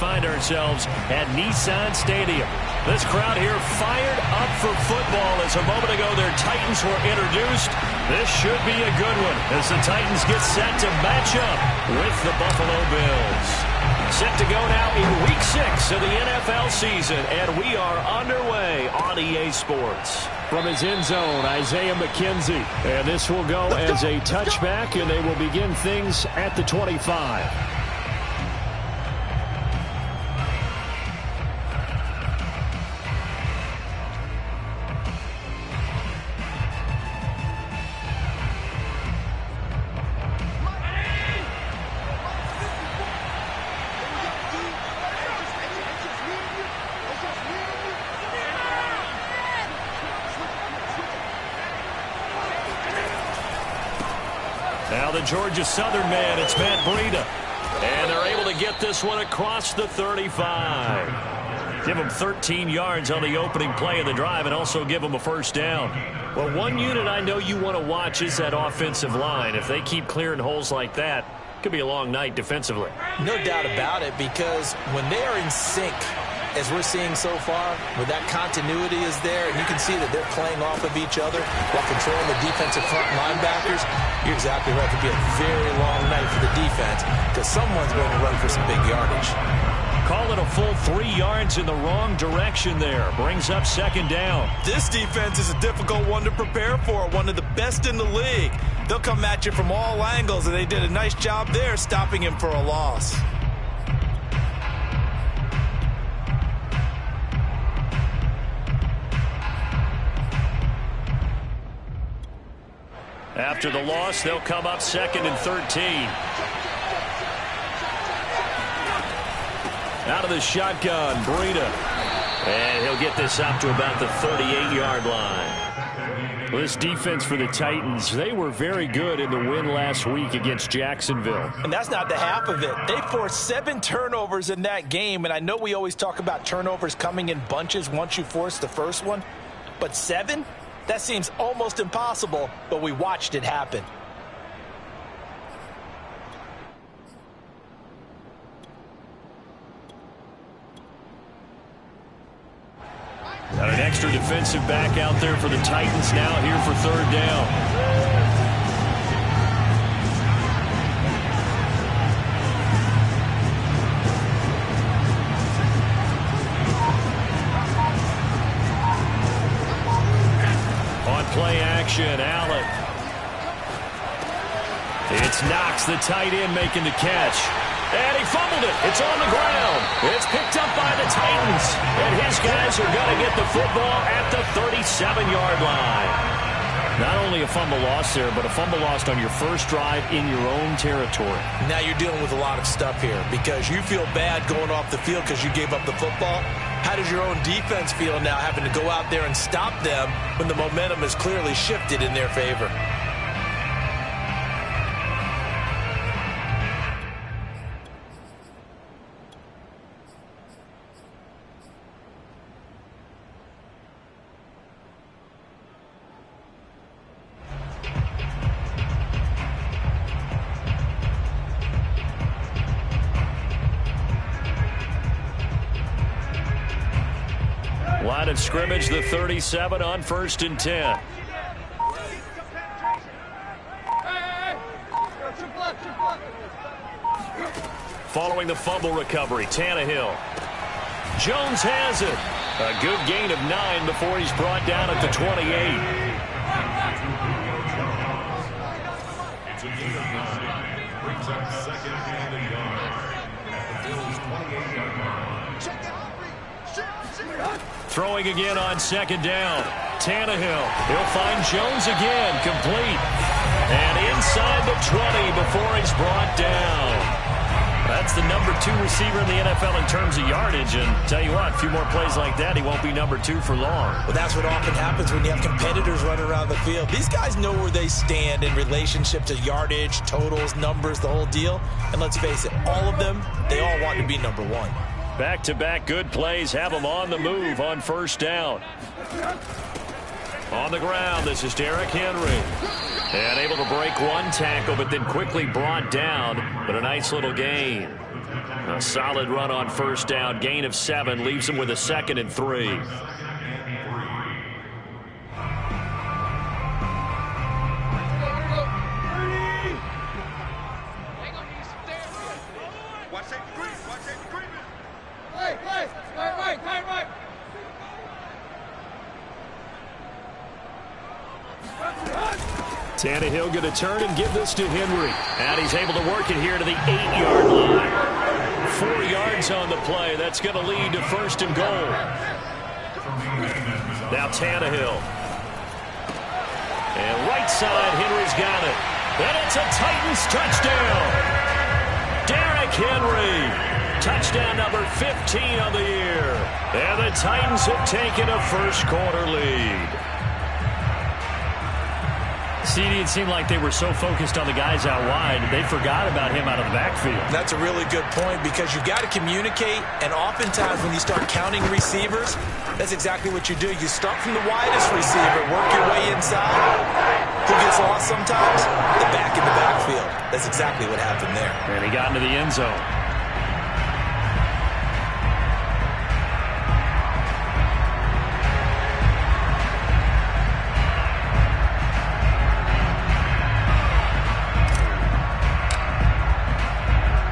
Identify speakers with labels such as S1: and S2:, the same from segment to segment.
S1: find ourselves at Nissan Stadium. This crowd here fired up for football as a moment ago their Titans were introduced. This should be a good one as the Titans get set to match up with the Buffalo Bills. Set to go now in Week 6 of the NFL season, and we are underway on EA Sports. From his end zone, Isaiah McKenzie. And this will go as a touchback, and they will begin things at the 25. Now the Georgia Southern man, it's Matt Breida. And they're able to get this one across the 35. Give them 13 yards on the opening play of the drive and also give them a first down. Well, one unit I know you want to watch is that offensive line. If they keep clearing holes like that, it could be a long night defensively.
S2: No doubt about it, because when they are in sync, as we're seeing so far, where that continuity is there, and you can see that they're playing off of each other while controlling the defensive front linebackers, you're exactly right. It could be a very long night for the defense because someone's going to run for some big yardage.
S1: Call it a full 3 yards in the wrong direction there. Brings up second down.
S3: This defense is a difficult one to prepare for, one of the best in the league. They'll come at you from all angles, and they did a nice job there stopping him for a loss.
S1: After the loss, they'll come up 2nd and 13. Out of the shotgun, Breida. And he'll get this up to about the 38-yard line. Well, this defense for the Titans, they were very good in the win last week against Jacksonville.
S2: And that's not the half of it. They forced 7 turnovers in that game, and I know we always talk about turnovers coming in bunches once you force the first one, but 7? That seems almost impossible, but we watched it happen.
S1: Got an extra defensive back out there for the Titans now here for third down. Play action, Allen. It's Knox, the tight end, making the catch. And he fumbled it. It's on the ground. It's picked up by the Titans. And his guys are going to get the football at the 37-yard line. Not only a fumble loss there, but a fumble lost on your first drive in your own territory.
S2: Now you're dealing with a lot of stuff here because you feel bad going off the field because you gave up the football. How does your own defense feel now having to go out there and stop them when the momentum is clearly shifted in their favor?
S1: Line of scrimmage, the 37 on 1st and 10. Following the fumble recovery, Tannehill. Jones has it. A good gain of 9 before he's brought down at the 28. Throwing again on 2nd down. Tannehill. He'll find Jones again. Complete. And inside the 20 before he's brought down. That's the number 2 receiver in the NFL in terms of yardage. And tell you what, a few more plays like that, he won't be number 2 for long.
S2: Well, that's what often happens when you have competitors running around the field. These guys know where they stand in relationship to yardage, totals, numbers, the whole deal. And let's face it, all of them, they all want to be number 1.
S1: Back-to-back good plays have them on the move on 1st down. On the ground, this is Derrick Henry. And able to break one tackle, but then quickly brought down. But a nice little gain. A solid run on first down. Gain of 7 leaves him with a 2nd and 3. Tannehill going to turn and give this to Henry. And he's able to work it here to the 8-yard line. 4 yards on the play. That's going to lead to 1st and goal. Now Tannehill. And right side, Henry's got it. And it's a Titans touchdown. Derrick Henry. Touchdown number 15 on the year. And the Titans have taken a first-quarter lead.
S4: CD, it seemed like they were so focused on the guys out wide, they forgot about him out of the backfield.
S2: That's a really good point because you've got to communicate, and oftentimes when you start counting receivers, that's exactly what you do. You start from the widest receiver, work your way inside. Who gets lost sometimes? The back in the backfield. That's exactly what happened there.
S4: And he got into the end zone.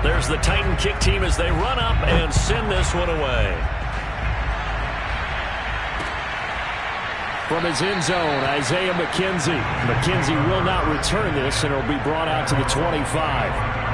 S1: There's the Titan kick team as they run up and send this one away.
S4: From his end zone, Isaiah McKenzie. McKenzie will not return this, and it'll be brought out to the 25.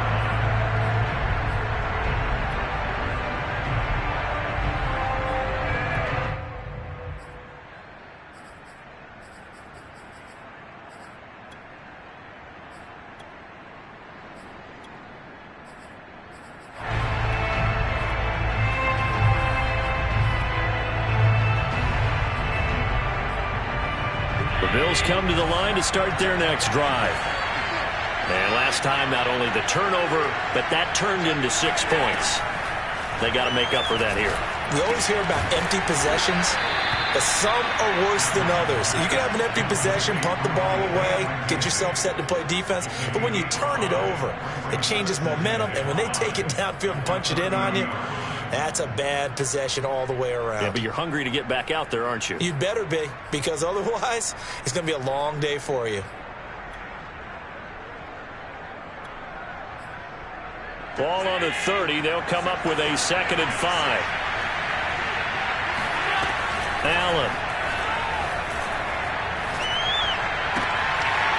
S1: The Bills come to the line to start their next drive. And last time, not only the turnover, but that turned into 6 points. They got to make up for that here.
S2: We always hear about empty possessions, but some are worse than others. You can have an empty possession, punt the ball away, get yourself set to play defense, but when you turn it over, it changes momentum, and when they take it downfield and punch it in on you, that's a bad possession all the way around.
S1: Yeah, but you're hungry to get back out there, aren't you?
S2: You'd better be, because otherwise, it's going to be a long day for you.
S1: Ball on the 30. They'll come up with a 2nd and 5. Allen.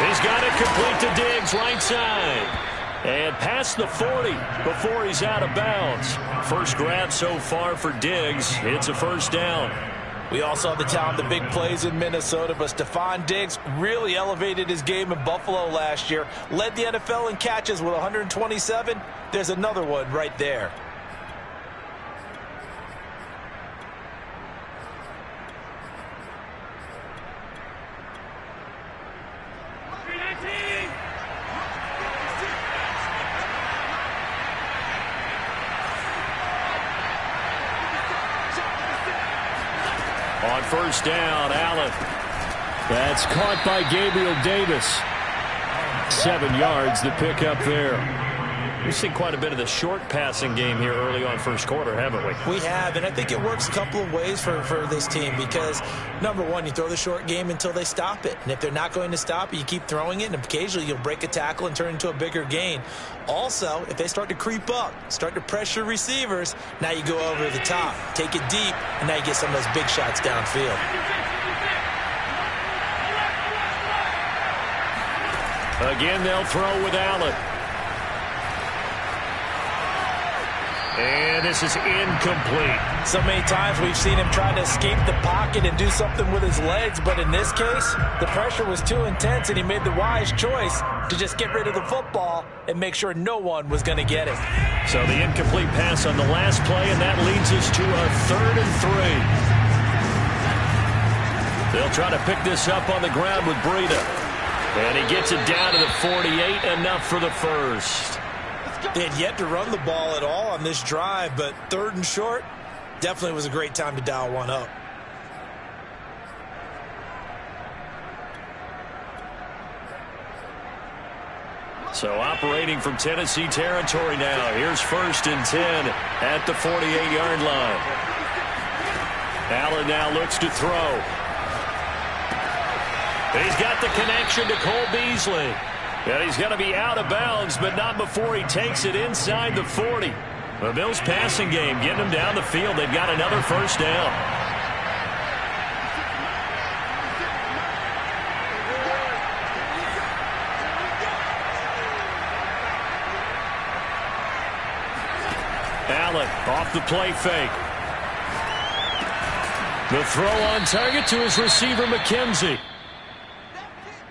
S1: He's got it complete to Diggs, right side. And past the 40 before he's out of bounds. First grab so far for Diggs. It's a first down.
S2: We all saw the talent, the big plays in Minnesota, but Stephon Diggs really elevated his game in Buffalo last year. Led the NFL in catches with 127. There's another one right there.
S1: On first down, Allen.
S4: That's caught by Gabriel Davis. 7 yards to pick up there.
S1: We've seen quite a bit of the short passing game here early on first quarter, haven't we?
S2: We have, and I think it works a couple of ways for this team because, number one, you throw the short game until they stop it. And if they're not going to stop it, you keep throwing it, and occasionally you'll break a tackle and turn into a bigger gain. Also, if they start to creep up, start to pressure receivers, now you go over the top, take it deep, and now you get some of those big shots downfield.
S1: Again, they'll throw with Allen. And this is incomplete.
S2: So many times we've seen him try to escape the pocket and do something with his legs, but in this case, the pressure was too intense, and he made the wise choice to just get rid of the football and make sure no one was going to get it.
S1: So the incomplete pass on the last play, and that leads us to a 3rd and 3. They'll try to pick this up on the ground with Breida. And he gets it down to the 48, enough for the first.
S2: They had yet to run the ball at all on this drive, but 3rd and short definitely was a great time to dial one up.
S1: So operating from Tennessee territory now. Here's 1st and 10 at the 48-yard line. Allen now looks to throw. He's got the connection to Cole Beasley. And he's going to be out of bounds, but not before he takes it inside the 40. The Bills passing game getting them down the field. They've got another 1st down. Allen off the play fake. The throw on target to his receiver, McKenzie.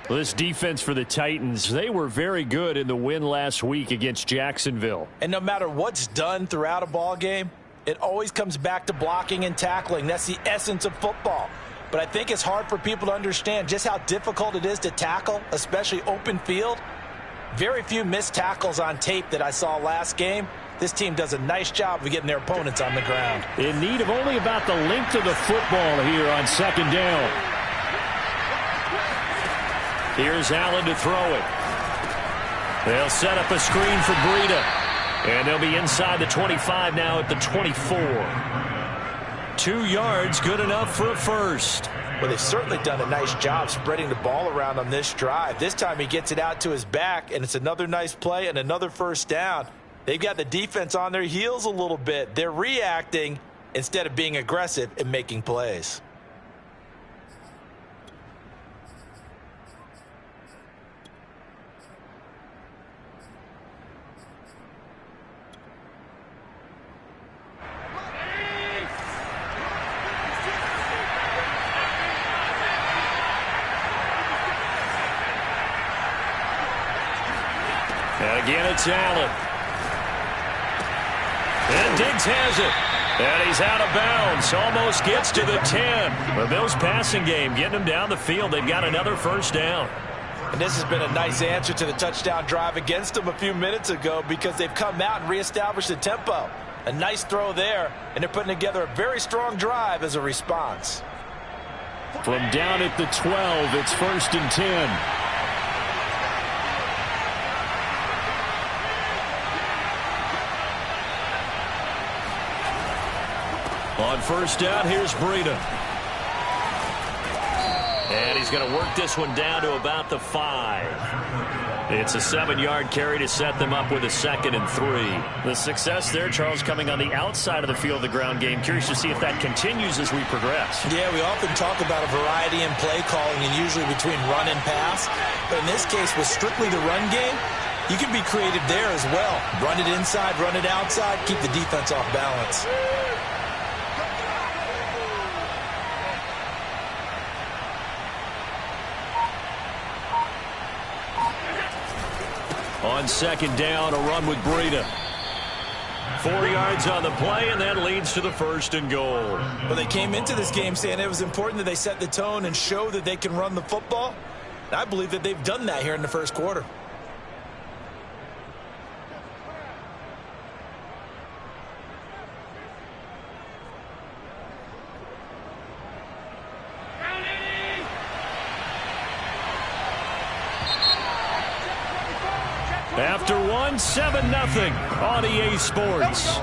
S1: Well, this defense for the Titans, they were very good in the win last week against Jacksonville.
S2: And no matter what's done throughout a ball game, it always comes back to blocking and tackling. That's the essence of football. But I think it's hard for people to understand just how difficult it is to tackle, especially open field. Very few missed tackles on tape that I saw last game. This team does a nice job of getting their opponents on the ground.
S4: In need of only about the length of the football here on 2nd down. Here's Allen to throw it. They'll set up a screen for Breida. And they'll be inside the 25 now at the 24. 2 yards, good enough for a 1st.
S2: Well, they've certainly done a nice job spreading the ball around on this drive. This time he gets it out to his back, and it's another nice play and another 1st down. They've got the defense on their heels a little bit. They're reacting instead of being aggressive and making plays.
S1: And again, it's Allen. And Diggs has it. And he's out of bounds. Almost gets to the 10. The Bills passing game getting them down the field. They've got another 1st down.
S2: And this has been a nice answer to the touchdown drive against them a few minutes ago because they've come out and reestablished the tempo. A nice throw there, and they're putting together a very strong drive as a response.
S4: From down at the 12, it's 1st and 10.
S1: On 1st down, here's Breida. And he's going to work this one down to about the 5. It's a 7-yard carry to set them up with a 2nd and 3. The success there, Charles, coming on the outside of the field of the ground game. Curious to see if that continues as we progress.
S2: Yeah, we often talk about a variety in play calling and usually between run and pass. But in this case, with strictly the run game, you can be creative there as well. Run it inside, run it outside, keep the defense off balance.
S1: On 2nd down, a run with Breida. 4 yards on the play, and that leads to the 1st and goal.
S2: Well, they came into this game saying it was important that they set the tone and show that they can run the football. And I believe that they've done that here in the 1st quarter.
S1: After 7-0 on EA Sports.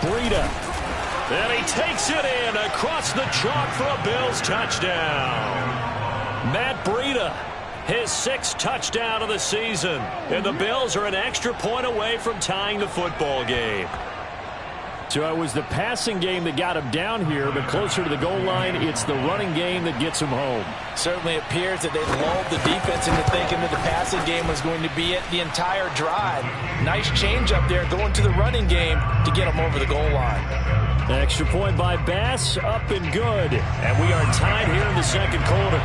S1: Breida. And he takes it in across the chalk for a Bills touchdown. Matt Breida, his 6th touchdown of the season. And the Bills are an extra point away from tying the football game.
S4: So it was the passing game that got him down here, but closer to the goal line, it's the running game that gets him home.
S2: Certainly appears that they've lulled the defense into thinking that the passing game was going to be it the entire drive. Nice change up there going to the running game to get him over the goal line.
S4: Extra point by Bass, up and good. And we are tied here in the second quarter.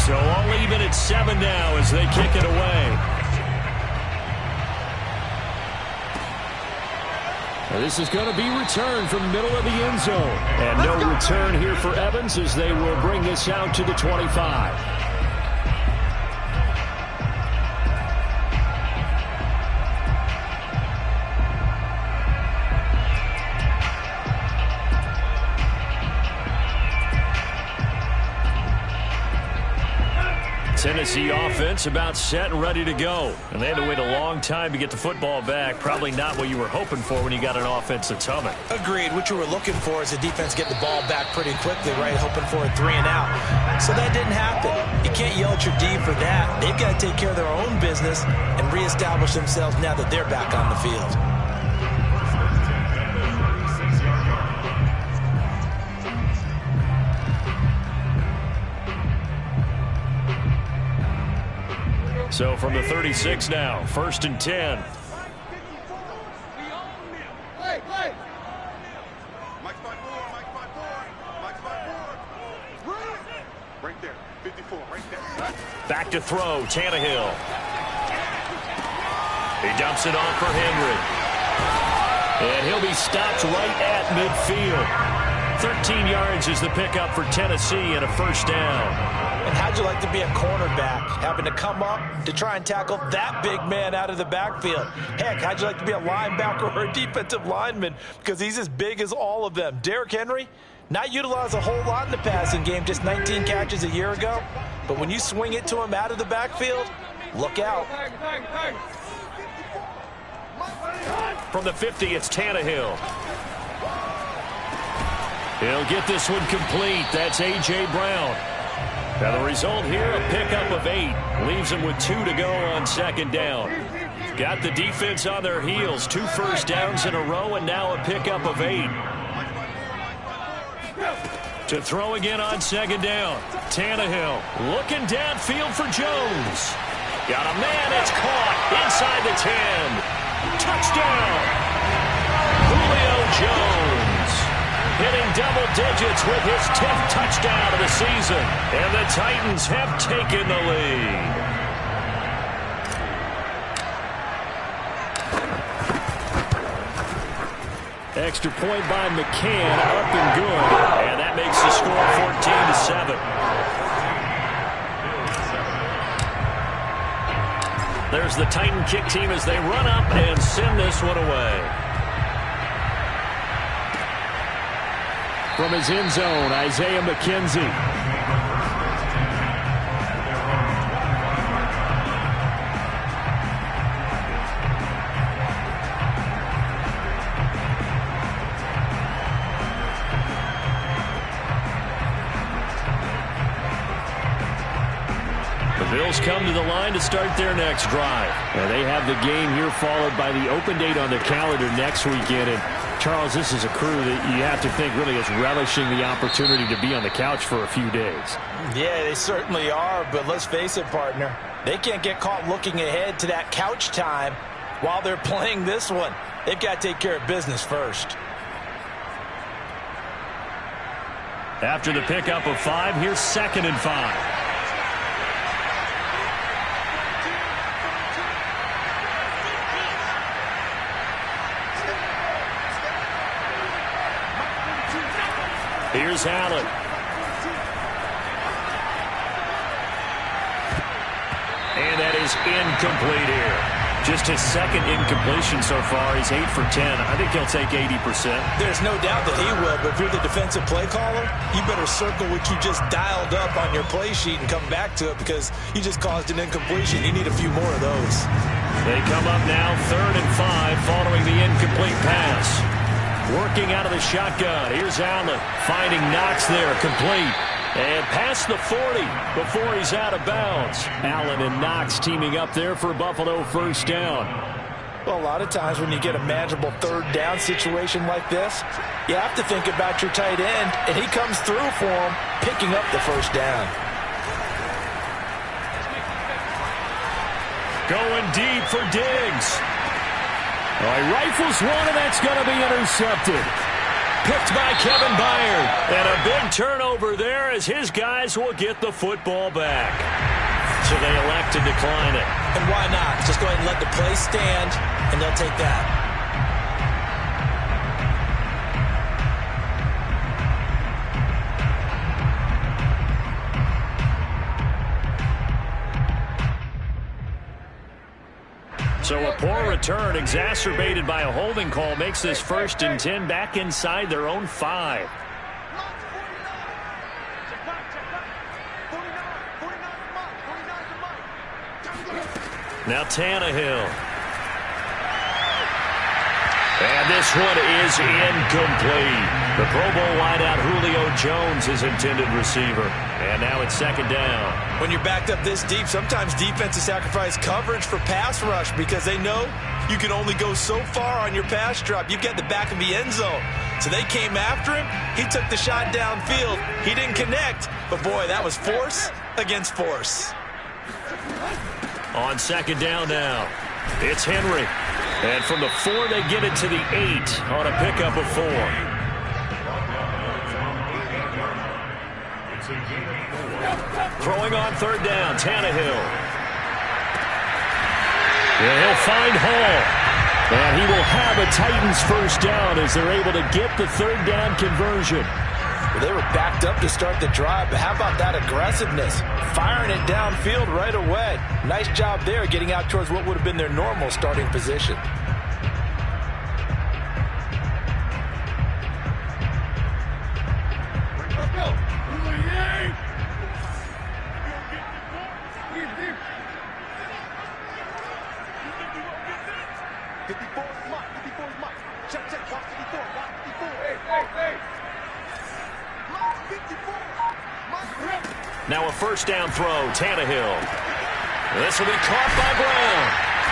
S4: So all even at 7 now as they kick it away. This is going to be returned from the middle of the end zone. And no return here for Evans as they will bring this out to the 25. Tennessee offense about set and ready to go. And they had to wait a long time to get the football back. Probably not what you were hoping for when you got an offense that's humming.
S2: Agreed. What you were looking for is the defense get the ball back pretty quickly, right? Hoping for a 3 and out. So that didn't happen. You can't yell at your D for that. They've got to take care of their own business and reestablish themselves now that they're back on the field.
S4: So from the 36 now, 1st and 10.
S5: Right there, 54, right there.
S4: Back to throw, Tannehill. He dumps it off for Henry. And he'll be stopped right at midfield. 13 yards is the pickup for Tennessee and a first down.
S2: And how'd you like to be a cornerback, having to come up to try and tackle that big man out of the backfield? Heck, how'd you like to be a linebacker or a defensive lineman, because he's as big as all of them? Derrick Henry, not utilized a whole lot in the passing game, just 19 catches a year ago. But when you swing it to him out of the backfield, look out.
S4: From the 50, it's Tannehill. He'll get this one complete. That's A.J. Brown. Now the result here, a pickup of 8. Leaves them with 2 to go on second down. Got the defense on their heels. 2 first downs in a row, and now a pickup of 8. To throw again on second down. Tannehill looking downfield for Jones. Got a man, it's caught inside the 10. Touchdown! Julio Jones. Hitting double digits with his 10th touchdown of the season. And the Titans have taken the lead. Extra point by McCann, up and good. And that makes the score 14-7. There's the Titan kick team as they run up and send this one away. From his end zone, Isaiah McKenzie. The Bills come to the line to start their next drive. And they have the game here followed by the open date on their calendar next weekend. And Charles, this is a crew that you have to think really is relishing the opportunity to be on the couch for a few days.
S2: Yeah, they certainly are, but let's face it, partner. They can't get caught looking ahead to that couch time while they're playing this one. They've got to take care of business first.
S4: After the pickup of 5, here's 2nd and 5. Here's Allen. And that is incomplete here. Just his 2nd incompletion so far. He's 8 for 10. I think he'll take 80%.
S2: There's no doubt that he will, but if you're the defensive play caller, you better circle what you just dialed up on your play sheet and come back to it, because you just caused an incompletion. You need a few more of those.
S4: They come up now 3rd and 5 following the incomplete pass. Working out of the shotgun. Here's Allen finding Knox there, complete. And past the 40 before he's out of bounds. Allen and Knox teaming up there for Buffalo first down.
S2: Well, a lot of times when you get a manageable third down situation like this, you have to think about your tight end, and he comes through for him, picking up the first down.
S1: Going deep for Diggs. Oh, he rifles one, and that's going to be intercepted. Picked by Kevin Byard. And a big turnover there as his guys will get the football back. So they elect to decline it.
S2: And why not? Just go ahead and let the play stand, and they'll take that.
S1: So a poor return exacerbated by a holding call makes this 1st and 10 back inside their own 5. Now Tannehill. And this one is incomplete. The Pro Bowl wideout Julio Jones is intended receiver. And now it's 2nd down.
S3: When you're backed up this deep, sometimes defenses sacrifice coverage for pass rush because they know you can only go so far on your pass drop. You've got the back of the end zone. So they came after him. He took the shot downfield. He didn't connect. But, boy, that was force against force.
S1: On 2nd down now, it's Henry. And from the 4, they get it to the 8 on a pickup of 4. Throwing on 3rd down, Tannehill. And he'll find Hall. And he will have a Titans 1st down as they're able to get the 3rd down conversion.
S2: Well, they were backed up to start the drive, but how about that aggressiveness? Firing it downfield right away. Nice job there getting out towards what would have been their normal starting position.
S1: Now a 1st down throw, Tannehill. This will be caught by Brown.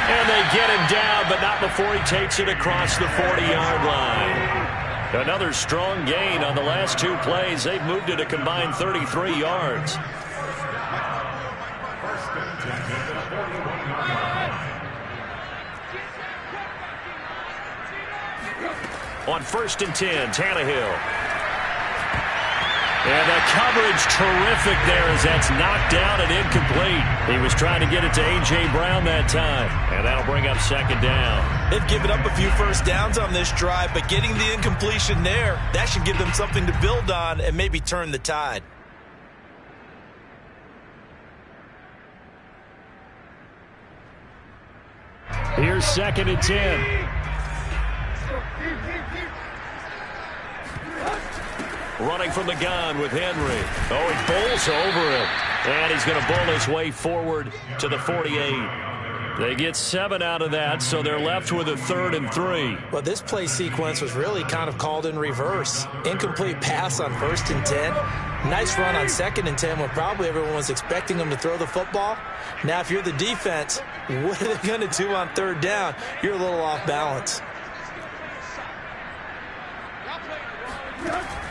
S1: And they get him down, but not before he takes it across the 40-yard line. Another strong gain on the last 2 plays. They've moved it a combined 33 yards. On 1st and 10, Tannehill. And the coverage terrific there as that's knocked down and incomplete. He was trying to get it to A.J. Brown that time. And that'll bring up 2nd down.
S3: They've given up a few 1st downs on this drive, but getting the incompletion there, that should give them something to build on and maybe turn the tide.
S1: Here's 2nd and 10. Running from the gun with Henry. Oh, he bowls over him. And he's going to bowl his way forward to the 48. They get 7 out of that, so they're left with a 3rd and 3.
S2: Well, this play sequence was really kind of called in reverse. Incomplete pass on 1st and 10. Nice run on 2nd and 10 when probably everyone was expecting them to throw the football. Now, if you're the defense, what are they going to do on 3rd down? You're a little off balance.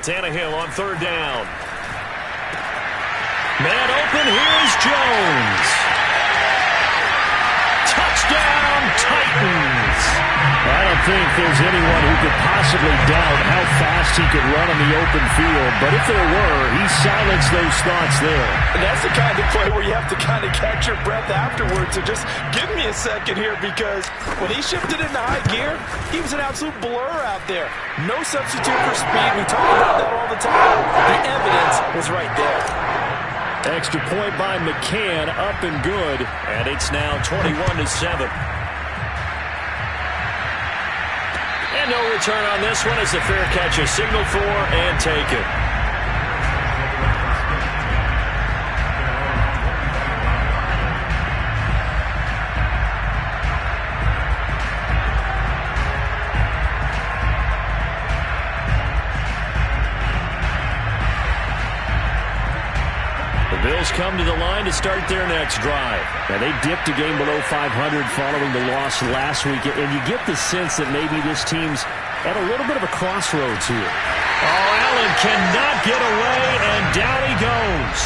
S1: Tannehill on 3rd down. Man open, here's Jones. Touchdown, Titans. I don't think there's anyone who could possibly doubt how fast he could run on the open field, but if there were, he silenced those thoughts there.
S2: And that's the kind of play where you have to kind of catch your breath afterwards. So just give me a second here, because when he shifted into high gear, he was an absolute blur out there. No substitute for speed. We talk about that all the time. The evidence was right there.
S1: Extra point by McCann, up and good, and it's now 21-7. And no return on this one as the fair catch is signaled for and taken. Bills come to the line to start their next drive.
S4: Now, they dipped a game below 500 following the loss last week, and you get the sense that maybe this team's at a little bit of a crossroads here.
S1: Oh, Allen cannot get away, and down he goes.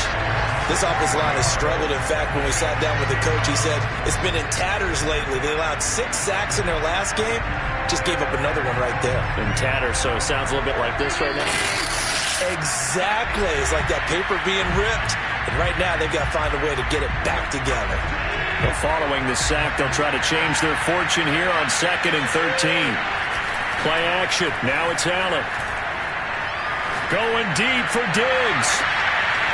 S2: This offensive line has struggled. In fact, when we sat down with the coach, he said it's been in tatters lately. They allowed 6 sacks in their last game. Just gave up another one right there.
S1: In tatters, so it sounds a little bit like this right now.
S2: Exactly. It's like that paper being ripped. And right now, they've got to find a way to get it back together.
S1: But following the sack, they'll try to change their fortune here on 2nd and 13. Play action. Now it's Allen. Going deep for Diggs.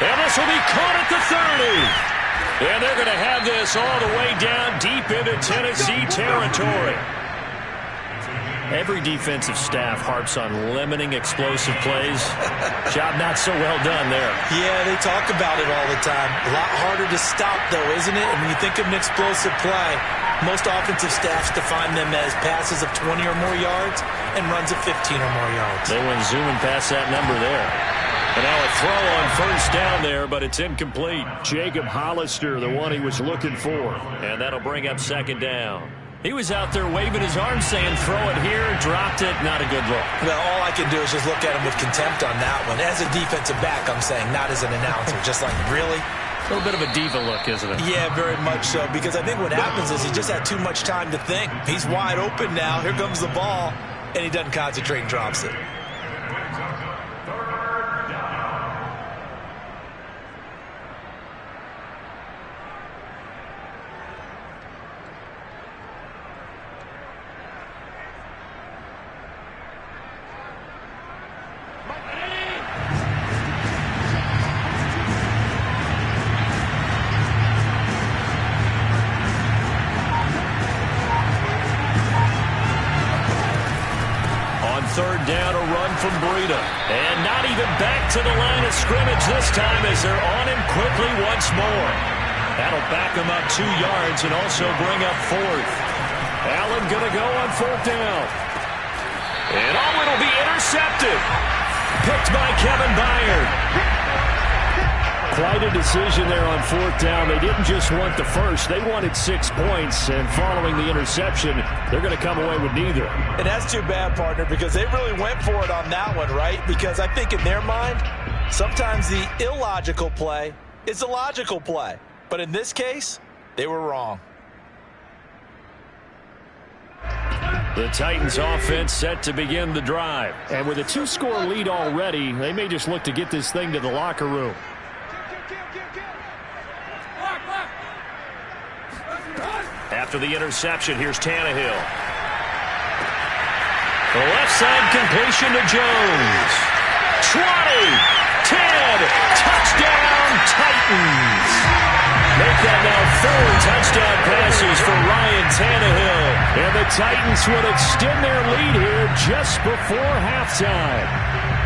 S1: And this will be caught at the 30. And they're going to have this all the way down deep into Tennessee territory. Every defensive staff harps on limiting explosive plays. Job not so well done there.
S2: Yeah, they talk about it all the time. A lot harder to stop, though, isn't it? And when you think of an explosive play, most offensive staffs define them as passes of 20 or more yards and runs of 15 or more yards.
S1: They went zooming past that number there. And now a throw on first down there, but it's incomplete. Jacob Hollister, the one he was looking for. And that'll bring up 2nd down. He was out there waving his arms saying, throw it here, dropped it, not a good look.
S2: Well, all I can do is just look at him with contempt on that one. As a defensive back, I'm saying, not as an announcer. Just like, really?
S1: A little bit of a diva look, isn't it?
S2: Yeah, very much so. Because I think what happens is he just had too much time to think. He's wide open now. Here comes the ball. And he doesn't concentrate and drops it.
S1: Third down, a run from Breida. And not even back to the line of scrimmage this time as they're on him quickly once more. That'll back him up 2 yards and also bring up 4th. Allen going to go on 4th down. And it'll be intercepted. Picked by Kevin Byard. Quite a decision there on 4th down. They didn't just want the first. They wanted 6 points. And following the interception, they're going to come away with neither.
S2: And that's too bad, partner, because they really went for it on that one, right? Because I think in their mind, sometimes the illogical play is a logical play. But in this case, they were wrong.
S1: The Titans offense set to begin the drive.
S4: And with a 2-score lead already, they may just look to get this thing to the locker room.
S1: After the interception, here's Tannehill. The left side completion to Jones. 20, 10, touchdown Titans. Make that now 4 touchdown passes for Ryan Tannehill. And the Titans would extend their lead here just before halftime.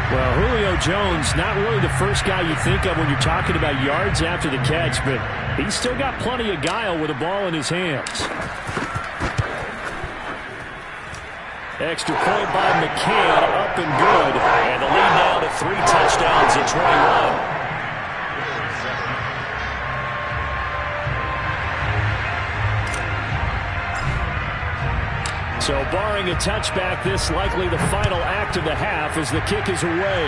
S4: Well, Julio Jones, not really the first guy you think of when you're talking about yards after the catch, but he's still got plenty of guile with the ball in his hands.
S1: Extra point by McCann, up and good. And the lead now to 3 touchdowns at 21.
S4: So barring a touchback, this likely the final act of the half as the kick is away.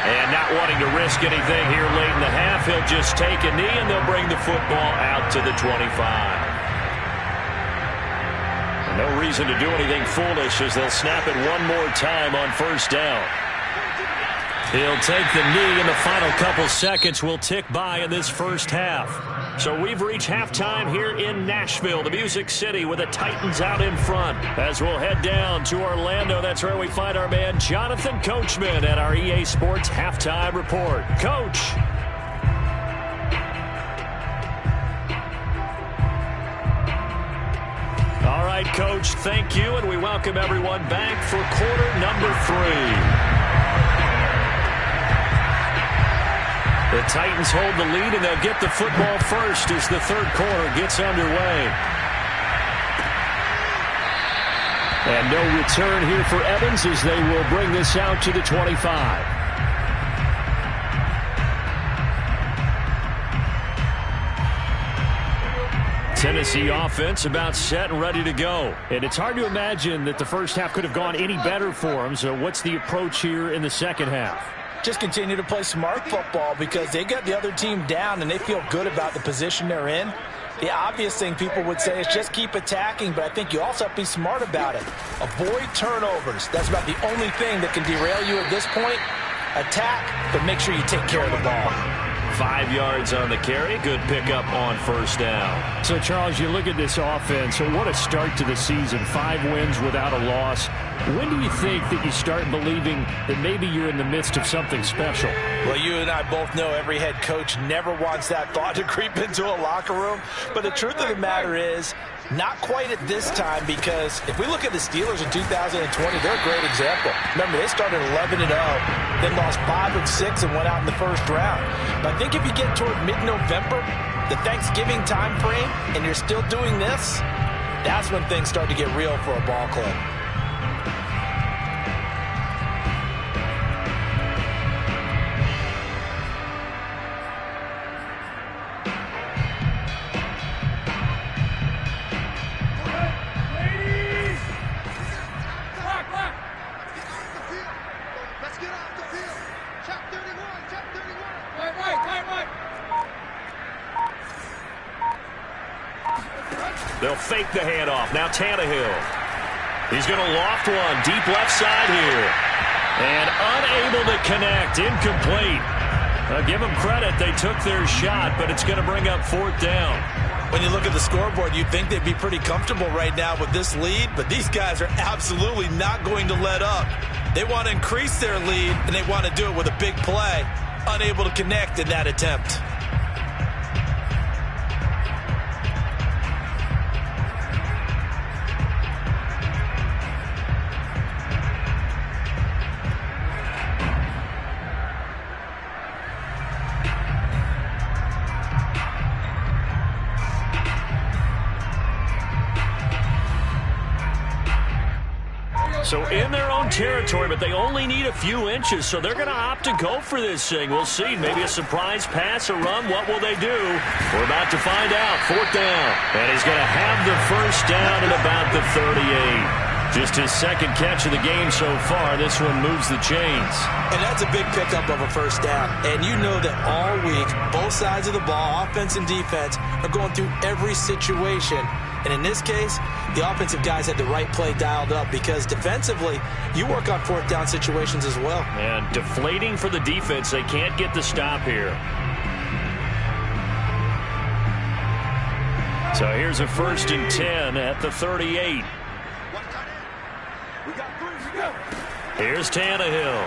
S1: And not wanting to risk anything here late in the half, he'll just take a knee and they'll bring the football out to the 25. And no reason to do anything foolish as they'll snap it one more time on first down. He'll take the knee, and the final couple seconds will tick by in this first half. So we've reached halftime here in Nashville, the Music City, with the Titans out in front. As we'll head down to Orlando, that's where we find our man Jonathan Coachman at our EA Sports Halftime Report. Coach. All right, Coach, thank you, and we welcome everyone back for quarter number 3. The Titans hold the lead, and they'll get the football first as the third quarter gets underway. And no return here for Evans as they will bring this out to the 25. Tennessee offense about set and ready to go.
S4: And it's hard to imagine that the first half could have gone any better for them. So what's the approach here in the second half?
S2: Just continue to play smart football because they got the other team down and they feel good about the position they're in. The obvious thing people would say is just keep attacking, but I think you also have to be smart about it. Avoid turnovers. That's about the only thing that can derail you at this point. Attack, but make sure you take care of the ball.
S1: 5 yards on the carry. Good pickup on first down.
S4: So, Charles, you look at this offense. So what a start to the season. 5 wins without a loss. When do you think that you start believing that maybe you're in the midst of something special?
S2: Well, you and I both know every head coach never wants that thought to creep into a locker room. But the truth of the matter is, not quite at this time, because if we look at the Steelers in 2020, they're a great example. Remember, they started 11-0, then lost 5-6 and went out in the first round. But I think if you get toward mid-November, the Thanksgiving time frame, and you're still doing this, that's when things start to get real for a ball club.
S1: They'll fake the handoff. Now Tannehill. He's going to loft one. Deep left side here. And unable to connect. Incomplete. Give them credit. They took their shot, but it's going to bring up fourth down.
S3: When you look at the scoreboard, you'd think they'd be pretty comfortable right now with this lead, but these guys are absolutely not going to let up. They want to increase their lead, and they want to do it with a big play. Unable to connect in that attempt.
S1: So in their own territory, but they only need a few inches, so they're going to opt to go for this thing. We'll see. Maybe a surprise pass or run. What will they do? We're about to find out. Fourth down. And he's going to have the first down at about the 38. Just his second catch of the game so far. This one moves the chains.
S2: And that's a big pickup of a first down. And you know that all week, both sides of the ball, offense and defense, are going through every situation. And in this case, the offensive guys had the right play dialed up because defensively, you work on fourth down situations as well.
S1: And deflating for the defense. They can't get the stop here. So here's a 1st and 10 at the 38. Here's Tannehill.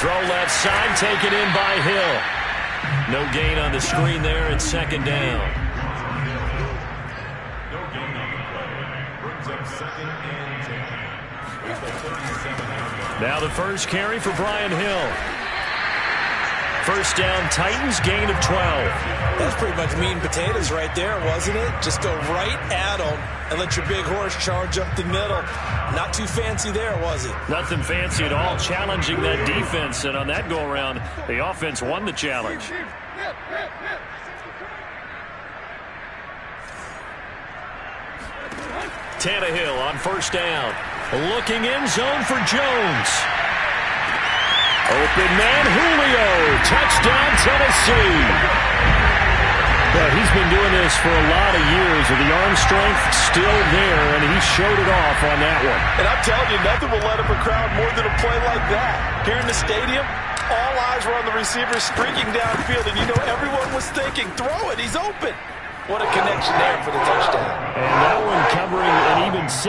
S1: Throw left side, taken in by Hill. No gain on the screen there, and second down. Now the first carry for Brian Hill. First down, Titans, gain of 12.
S2: That's pretty much meat and potatoes right there, wasn't it? Just go right at them and let your big horse charge up the middle. Not too fancy there, was it?
S1: Nothing fancy at all, challenging that defense. And on that go-around, the offense won the challenge. Tannehill on first down. Looking in zone for Jones. Open man, Julio. Touchdown, Tennessee. Well, he's been doing this for a lot of years, with the arm strength still there, and he showed it off on that one.
S3: And I'm telling you, nothing will let up a crowd more than a play like that. Here in the stadium, all eyes were on the receiver streaking downfield, and you know everyone was thinking, throw it, he's open. What a connection there for the touchdown.
S4: And that one covering an even 60